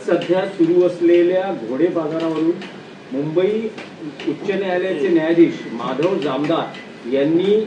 सध्या सुरू असलेल्या घोडे बाजारावरून मुंबई उच्च न्यायालयाचे न्यायाधीश माधव जामदार यांनी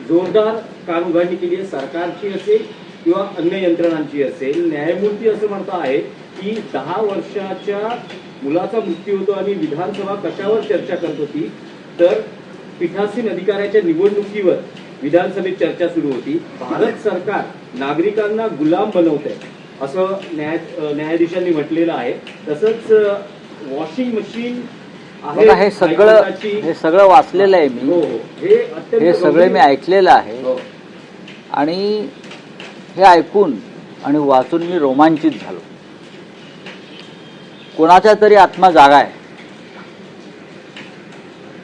जोरदार कारवाई केली आहे. सरकारची असेल किंवा अन्य यंत्रणांची असेल. न्यायमूर्ती असं म्हणत आहे की 10 वर्षाच्या मुलाचा मृत्यू होतो आणि विधानसभा कशावर चर्चा करत होती, तर पीठासीन अधिकाऱ्याच्या निवडणुकीवर विधानसभेत चर्चा सुरू होती. भारत सरकार नागरिकांना गुलाम बनवत आहे असं न्यायाधीशांनी म्हटलेलं आहे. तसंच वॉशिंग मशीन हे सगळं वाचलेलं आहे मी. हे सगळे मी ऐकलेलं आहे आणि हे ऐकून आणि वाचून मी रोमांचित झालो. कोणाचा तरी आत्मा जागा आहे.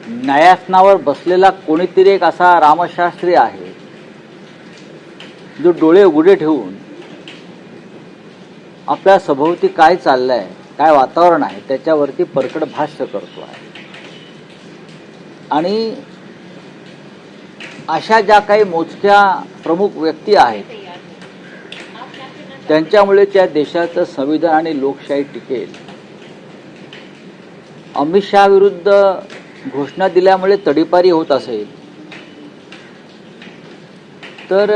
न्यायासनावर बसलेला कोणीतरी एक असा रामशास्त्री आहे जो डोळे उघडे ठेवून आपल्या सभोवती काय चाललंय, काय वातावरण आहे त्याच्यावरती परकड भाष्य करतो आहे. आणि अशा ज्या काही मोजक्या प्रमुख व्यक्ती आहेत त्यांच्यामुळे त्या देशाचं संविधान आणि लोकशाही टिकेल. अमित शहा विरुद्ध घोषणा दिल्यामुळे तडीपारी होत असेल तर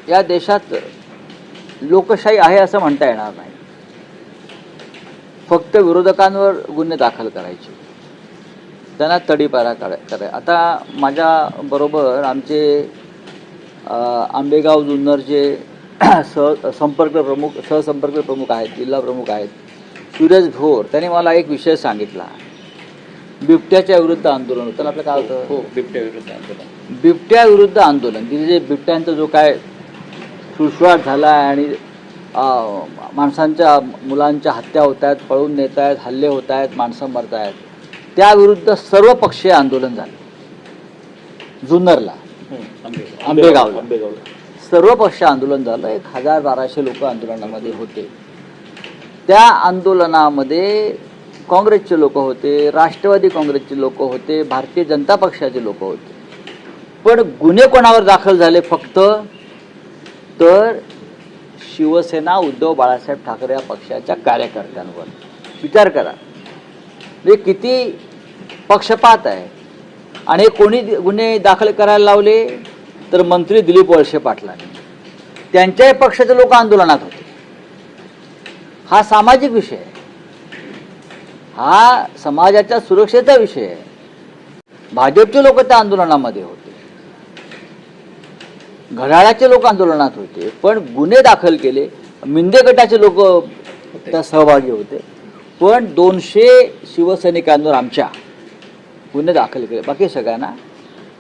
या देशात लोकशाही आहे असं म्हणता येणार नाही. फक्त विरोधकांवर गुन्हे दाखल करायचे, त्यांना तडीपारा करायचा. आता माझ्या बरोबर आमचे आंबेगाव जुन्नरचे सहसंपर्क प्रमुख आहेत, जिल्हा प्रमुख आहेत, सुरेश भोर. त्यांनी मला एक विषय सांगितला. बिबट्याच्या विरुद्ध आंदोलन होतं. आपलं काय होतं? हो, बिबट्या विरुद्ध आंदोलन. बिबट्या विरुद्ध आंदोलन. तिथे जे बिबट्यांचा जो काय सुळसुळाट झाला आहे आणि माणसांच्या मुलांच्या हत्या होत आहेत, पळून नेत आहेत, हल्ले होत आहेत, माणसं मरत आहेत, त्याविरुद्ध सर्वपक्षीय आंदोलन झालं जुन्नरला, आंबेगावला. सर्वपक्षीय आंदोलन झालं. 1000-1200 लोक आंदोलनामध्ये होते. त्या आंदोलनामध्ये काँग्रेसचे लोक होते, राष्ट्रवादी काँग्रेसचे लोक होते, भारतीय जनता पक्षाचे लोक होते. पण गुन्हे कोणावर दाखल झाले फक्त, तर शिवसेना उद्धव बाळासाहेब ठाकरे या पक्षाच्या कार्यकर्त्यांवर. विचार करा म्हणजे किती पक्षपात आहे. आणि कोणी गुन्हे दाखल करायला लावले तर मंत्री दिलीप वळसे पाटलांनी. त्यांच्याही पक्षाचे लोक आंदोलनात होते. हा सामाजिक विषय आहे, हा समाजाच्या सुरक्षेचा विषय आहे. भाजपचे लोक त्या आंदोलनामध्ये होते, घड्याळाचे लोक आंदोलनात होते, पण गुन्हे दाखल केले. मिंदे गटाचे लोक त्या सहभागी होते, पण 200 शिवसैनिकांवर आमच्या गुन्हे दाखल केले. बाकी सगळ्यांना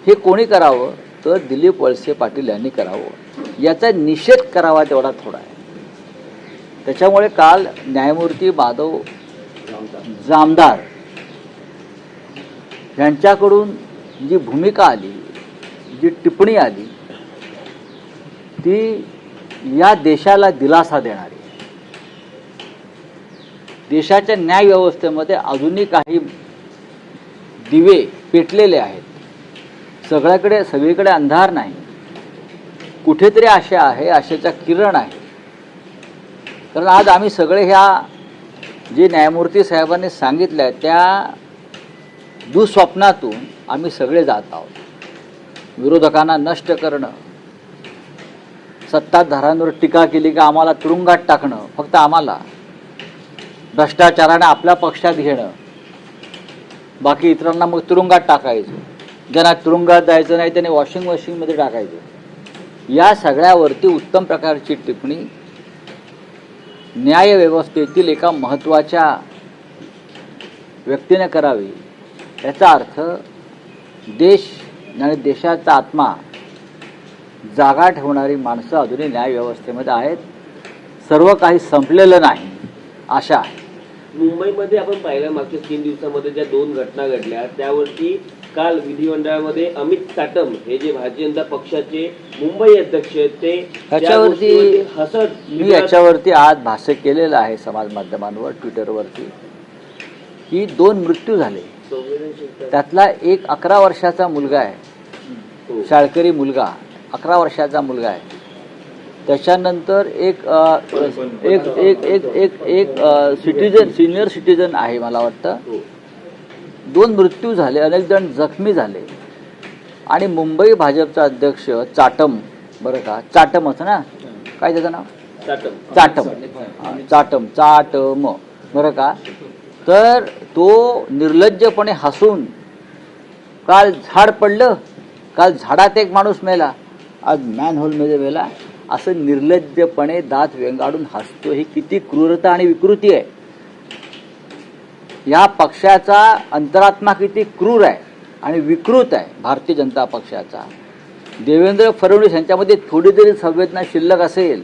हे कोणी करावं तर दिलीप वळसे पाटील यांनी करावं. याचा निषेध करावा तेवढा थोडा आहे. त्याच्यामुळे काल न्यायमूर्ती माधव जामदार यांच्याकडून जी भूमिका आली, जी टिप्पणी आली, ती या देशाला दिलासा देणारी. देशाच्या न्याय व्यवस्थेमध्ये अजूनही काही दिवे पेटलेले आहेत. सगळीकडे अंधार नाही, कुठेतरी आशा आहे, आशेचा किरण आहे. कारण आज आम्ही सगळे ह्या जे न्यायमूर्ती साहेबांनी सांगितलं आहे त्या दुःस्वप्नातून आम्ही सगळे जात आहोत. विरोधकांना नष्ट करणं, सत्ताधाऱ्यांवर टीका केली की आम्हाला तुरुंगात टाकणं, फक्त आम्हाला भ्रष्टाचाराने आपल्या पक्षात घेणं, बाकी इतरांना मग तुरुंगात टाकायचं. ज्यांना तुरुंगात जायचं नाही त्याने वॉशिंग मशीनमध्ये टाकायचं. या सगळ्यावरती उत्तम प्रकारची टिप्पणी न्यायव्यवस्थेतील एका महत्त्वाच्या व्यक्तीने करावी. याचा अर्थ देश आणि देशाचा आत्मा जागा ठेवणारी माणसं अजूनही न्यायव्यवस्थेमध्ये आहेत. सर्व काही संपलेलं नाही आशा आहे. मुंबईमध्ये आपण पाहिलं मागच्या 3 दिवसामध्ये ज्या 2 घटना घडल्या त्यावरती काल विधिमंडळामध्ये अमित साटम हे जे भारतीय जनता पक्षाचे मुंबई अध्यक्ष आहेत ते त्याच्यावरती हसत मी याच्यावरती आज भाष्य केलेलं आहे समाज माध्यमांवर, ट्विटरवरती, की 2 मृत्यू झाले. त्यातला एक 11 वर्षाचा मुलगा आहे, शाळकरी मुलगा, 11 वर्षाचा मुलगा आहे. त्याच्यानंतर एक एक एक एक एक एक सिटीजन सिनियर सिटीजन आहे मला वाटतं, 2 मृत्यू झाले, अनेक जण जखमी झाले. आणि मुंबई भाजपचा अध्यक्ष चाटम, बरं का, चाटमच ना, काय त्याचं नाव, चाटम बरं का, तर तो निर्लज्जपणे हसून काल झाड पडलं, काल झाडात एक माणूस मेला, आज मॅनहोलमध्ये मेला, असं निर्लज्जपणे दात वेंगाडून हसतो. ही किती क्रूरता आणि विकृती आहे. या पक्षाचा अंतरात्मा किती क्रूर आहे आणि विकृत आहे भारतीय जनता पक्षाचा. देवेंद्र फडणवीस यांच्यामध्ये थोडी जरी संवेदना शिल्लक असेल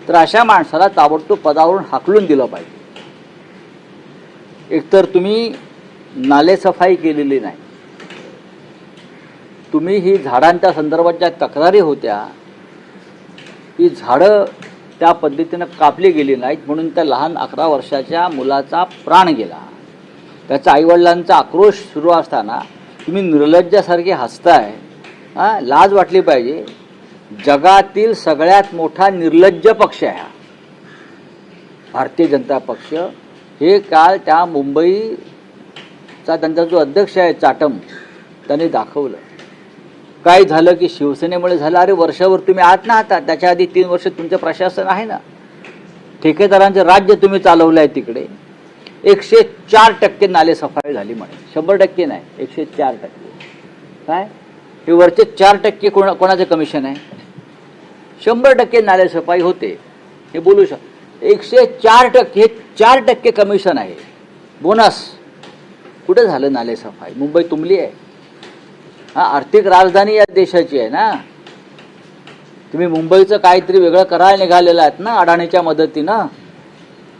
तर अशा माणसाला ताबडतोब पदावरून हाकलून दिलं पाहिजे. एकतर तुम्ही नालेसफाई केलेली नाही, तुम्ही ही झाडांच्या संदर्भात ज्या तक्रारी होत्या, ही झाडं त्या पद्धतीनं कापली गेली नाहीत, म्हणून त्या लहान 11 वर्षाच्या मुलाचा प्राण गेला. त्याच्या आईवडिलांचा आक्रोश सुरू असताना तुम्ही निर्लज्जासारखे हसताय. लाज वाटली पाहिजे. जगातील सगळ्यात मोठा निर्लज्ज पक्ष आहे हा भारतीय जनता पक्ष. हे काल त्या मुंबईचा त्यांचा जो अध्यक्ष आहे चाटम, त्यांनी दाखवलं. काय झालं की शिवसेनेमुळे झालं. अरे वर्षभर तुम्ही आत ना आता, त्याच्या आधी 3 वर्ष तुमचं प्रशासन आहे ना, ठेकेदारांचं राज्य तुम्ही चालवलं आहे. तिकडे 104% नालेसफाई झाली म्हणे, 100% नाही, 104%. काय हे वरचे 4% कोणाचे कमिशन आहे? 100% नालेसफाई होते, हे बोलू शकतो. 104%, हे 4% कमिशन आहे, बोनस. कुठे झालं नालेसफाई? मुंबई तुंबली आहे. आर्थिक राजधानी या देशाची आहे ना. तुम्ही मुंबईचं काहीतरी वेगळं करायला निघालेलं आहेत ना अडाणीच्या मदतीनं,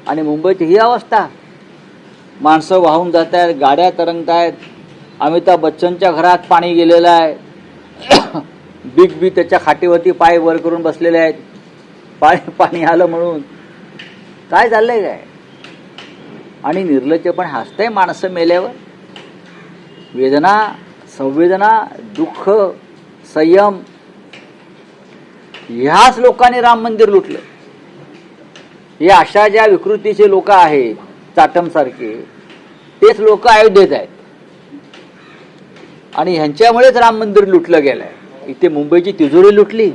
आणि मुंबईची ही अवस्था. माणसं वाहून जात आहेत, गाड्या तरंगत आहेत. अमिताभ बच्चनच्या घरात पाणी गेलेलं आहे. बिग बी त्याच्या खाटीवरती पाय वर करून बसलेले आहेत, पाणी आलं म्हणून. काय चाललंय काय? आणि निर्लज्जपणे हसतंय माणसं मेल्यावर. वेदना, संवेदना, दुःख, संयम, ह्याच लोकांनी राम मंदिर लुटलं. हे अशा ज्या विकृतीचे लोक आहेत चाटमसारखे, तेच लोक अयोध्येत आहेत. आणि ह्यांच्यामुळेच राम मंदिर लुटलं गेलंय. इथे मुंबईची तिजोरी लुटली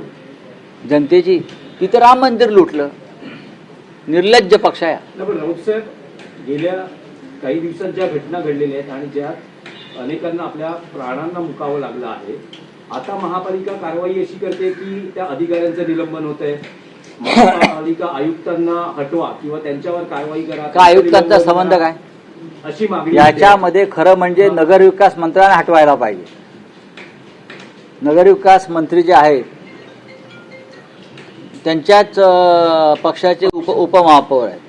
जनतेची, तिथे राम मंदिर लुटलं. निर्लज्ज पक्ष आहे. राऊत साहेब, गेल्या काही दिवसात ज्या घटना घडलेल्या आहेत आणि ज्या अनेकांना आपल्या प्राणांना मुकावं लागलं आहे, आता महापालिका कारवाई अशी करते की त्या अधिकाऱ्यांचं निलंबन होत आहे. महापालिका आयुक्तांना हटवा किंवा त्यांच्यावर कारवाई करा. का आयुक्तांचा संबंध काय? अशी मागणी याच्यामध्ये खरं म्हणजे नगरविकास मंत्र्यांना हटवायला पाहिजे. नगरविकास मंत्री जे आहेत त्यांच्याच पक्षाचे उपमहापौर आहेत.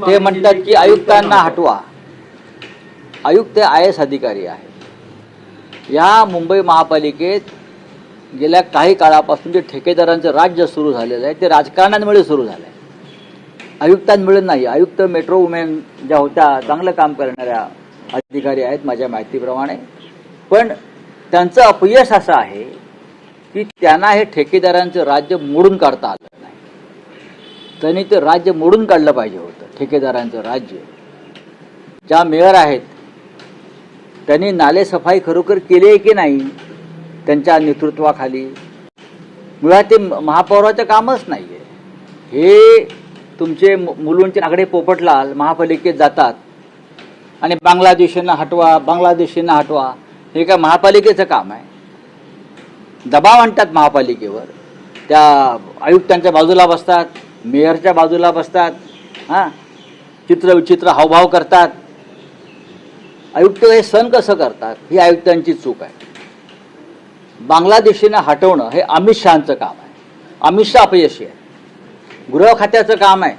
ते म्हणतात की आयुक्तांना हटवा. आयुक्त IAS अधिकारी आहे. या मुंबई महापालिकेत गेल्या काही काळापासून जे ठेकेदारांचं राज्य सुरू झालेलं आहे ते राजकारणांमुळे सुरू झालं आहे, आयुक्तांमुळे नाही. आयुक्त मेट्रो वुमेन ज्या होत्या, चांगलं काम करणाऱ्या अधिकारी आहेत माझ्या माहितीप्रमाणे, पण त्यांचं अपयश असं आहे की त्यांना हे ठेकेदारांचं राज्य मोडून काढता आलं नाही. त्यांनी ते राज्य मोडून काढलं पाहिजे होतं, ठेकेदारांचं राज्य. ज्या मेयर आहेत त्यांनी नालेसफाई खरोखर केली आहे की नाही त्यांच्या नेतृत्वाखाली? मुळात ते महापौराचं कामच नाही आहे. हे तुमचे मुलुंडचे नागडे पोपटलाल महापालिकेत जातात आणि बांगलादेशींना हटवा, बांगलादेशींना हटवा. हे काय महापालिकेचं काम आहे? दबाव आणतात महापालिकेवर. त्या आयुक्तांच्या बाजूला बसतात, मेयरच्या बाजूला बसतात, चित्रविचित्र हावभाव करतात. आयुक्त हे सण कसं करतात? ही आयुक्तांची चूक आहे. बांगलादेशींना हटवणं हे अमित शहांचं काम आहे. अमित शहा अपयशी आहे. गृह खात्याचं काम आहे.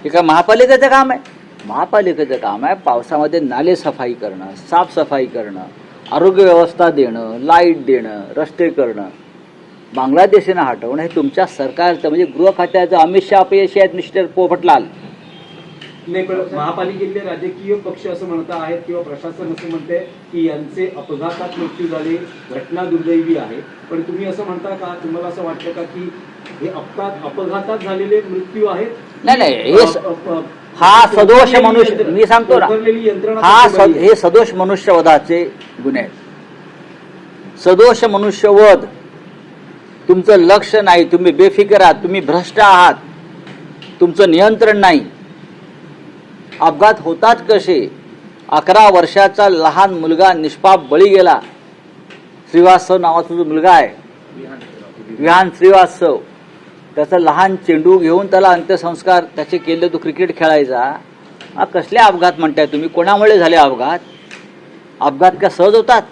हे काय महापालिकेचं काम आहे? महापालिकेचं काम आहे पावसामध्ये नाले सफाई करणं, साफसफाई करणं, आरोग्य व्यवस्था देणं, लाईट देणं, रस्ते करणं. बांगलादेशींना हटवणं हे तुमच्या सरकारचं, म्हणजे गृह खात्याचं. अमित शहा अपयशी आहेत मिस्टर पोपटलाल. नाही, पण महापालिकेतले राजकीय पक्ष असं म्हणत आहेत किंवा प्रशासन असं म्हणते की यांचे अपघातात मृत्यू झाले, घटना दुर्दैवी आहे. पण तुम्ही असं म्हणता का, तुम्हाला असं वाटतं का की हे अपघातात झालेले मृत्यू आहेत? नाही, हा सदोष मनुष्य, मी सांगतो ना, हे सदोष मनुष्यवधाचे गुन्हे आहेत. सदोष मनुष्यवध, तुमचं लक्ष नाही, तुम्ही बेफिकर आहात, तुम्ही भ्रष्ट आहात, तुमचं नियंत्रण नाही. अपघात होतात कसे? 11 वर्षाचा लहान मुलगा निष्पाप बळी गेला. श्रीवास्तव नावाचा जो मुलगा आहे, विहान श्रीवास्तव, त्याचा लहान चेंडू घेऊन त्याला अंत्यसंस्कार त्याचे केले, तो क्रिकेट खेळायचा. हा कसले अपघात म्हणताय तुम्ही? कोणामुळे झाले अपघात? अपघात का सहज होतात?